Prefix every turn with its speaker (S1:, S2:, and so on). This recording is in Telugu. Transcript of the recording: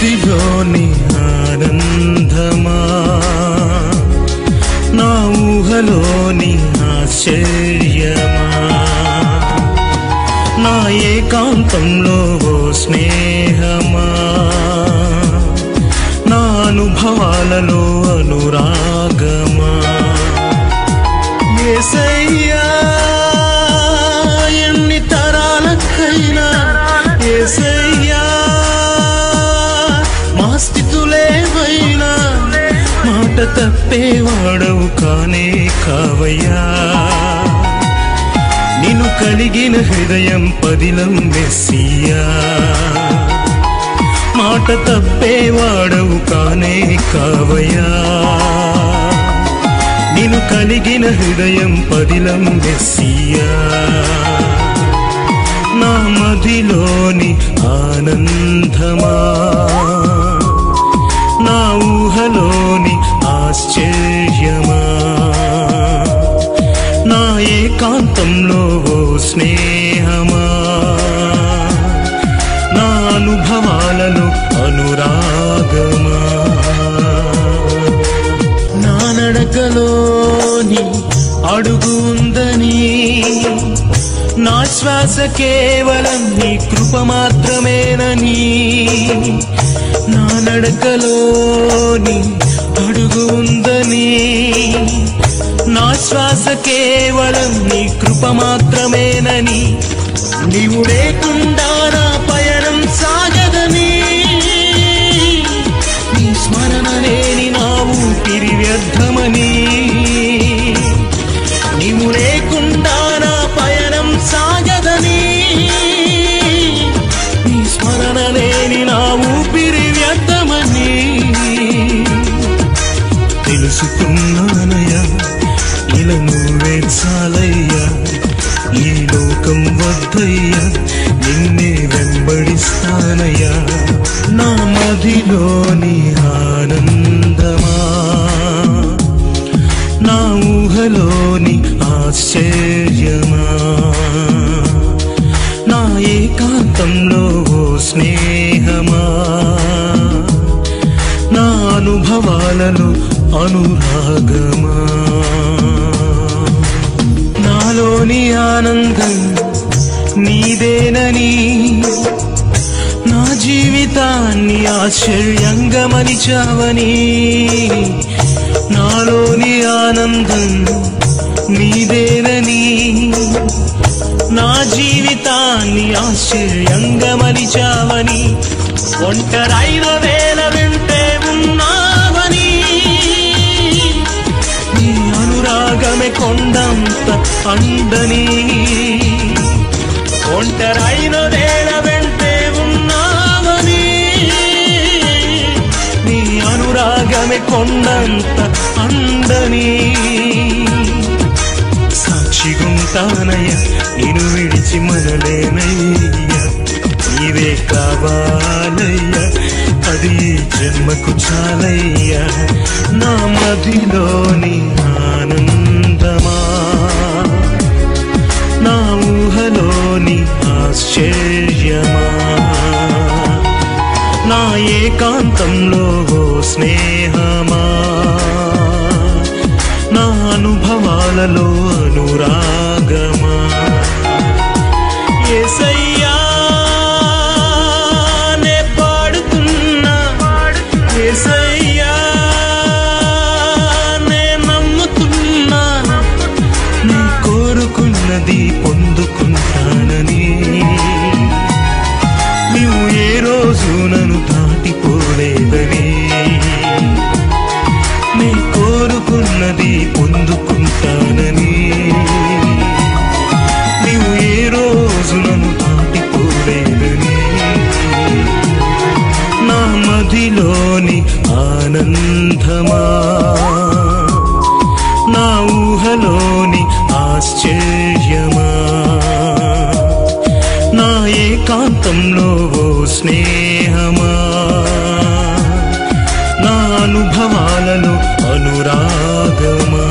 S1: మదిలోని ఆనందమా నా ఊహలోని ఆశ్చర్యమా నా ఏకాంతంలో ఓ స్నేహమా నా అనుభవాలలో అనురాగమా యేసయ్యా ఎన్ని తరాలకైనా యేసయ్యా మా స్థితులేవైనా మాట తప్పేవాడవు కానే కావయ్యా నిన్ను కలిగిన హృదయం పదిలం మెస్సియా మాట తప్పేవాడవు కానే కావయ్యా నిన్ను కలిగిన హృదయం పదిలం మెస్సియా నా మదిలోని ఆనందమా నా ఊహలోని ఆశ్చర్యమా నా ఏకాంతంలో ఓ స్నేహమా నా అనుభవాలలో అనురాగమా నా నడకలోని అడుగు ఉందని నా శ్వాస కేవలం నీ కృప మాత్రమేనని నా నడకలోని అడుగు ఉందని నా శ్వాస కేవలం నీ కృప మాత్రమేనని నీవు లేకుండా నా పయనం సాగదని నీ స్మరణ లేని నా ఊపిరి వ్యర్థమని నీవు లేకుండా నా పయనం సాగదని నీ స్మరణ లేని నా ఊపిరి వ్యర్థమని తెలుసుకున్నానయ్యా ఇలా నువ్వే చాలయ్యా ఈ లోకం వద్దయ్యా నిన్నే వెంబడిస్తానయ్యా నా మదిలోని ఆనందమా నా ఊహలోని ఆశ్చర్యమా నా ఏకాంతంలో ఓ స్నేహమా నా అనుభవాలలో అనురాగమా నాలోని ఆనందం నీదేనని నా జీవితాన్ని ఆశ్చర్యంగా మలిచావని నాలోని ఆనందం నీదేనని నా జీవితాన్ని ఆశ్చర్యంగా మలిచావని ఒంటరైన వేళ వెంటే ఉన్నావని నీ అనురాగమే కొండంత అందని ఒంటరైన వేళ వెంటే ఉన్నావని నీ అనురాగమే కొండంత అందని సాక్షిగుంటానయ్యా నిన్ను విడిచి మనలేనయ్యా నీవే కావాలయ్యా అది జన్మకు చాలయ్యా నా మదిలోని ఆనందమా నా ఊహలోని ఆశ్చర్యమా నా ఏకాంతంలో ఓ స్నేహమా నా అనుభవాలలో అనురాగమా యేసయ్యా నే పాడుతున్నా యేసయ్యా నే నమ్ముతున్నా నీ కోరుకున్నది పొందుకుంటానని నీవు ఏ రోజు నన్ను దాటిపోలేదని నీ కోరుకున్నది పొందుకుంటానని నీవు ఏ రోజు నన్ను దాటిపోలేదని నా మదిలోని ఆనందమా నా ఊహలోని ఆశ్చర్యమా నా ఏకాంతంలో ఓ స్నేహమా నా అనుభవాలలో అనురాగమా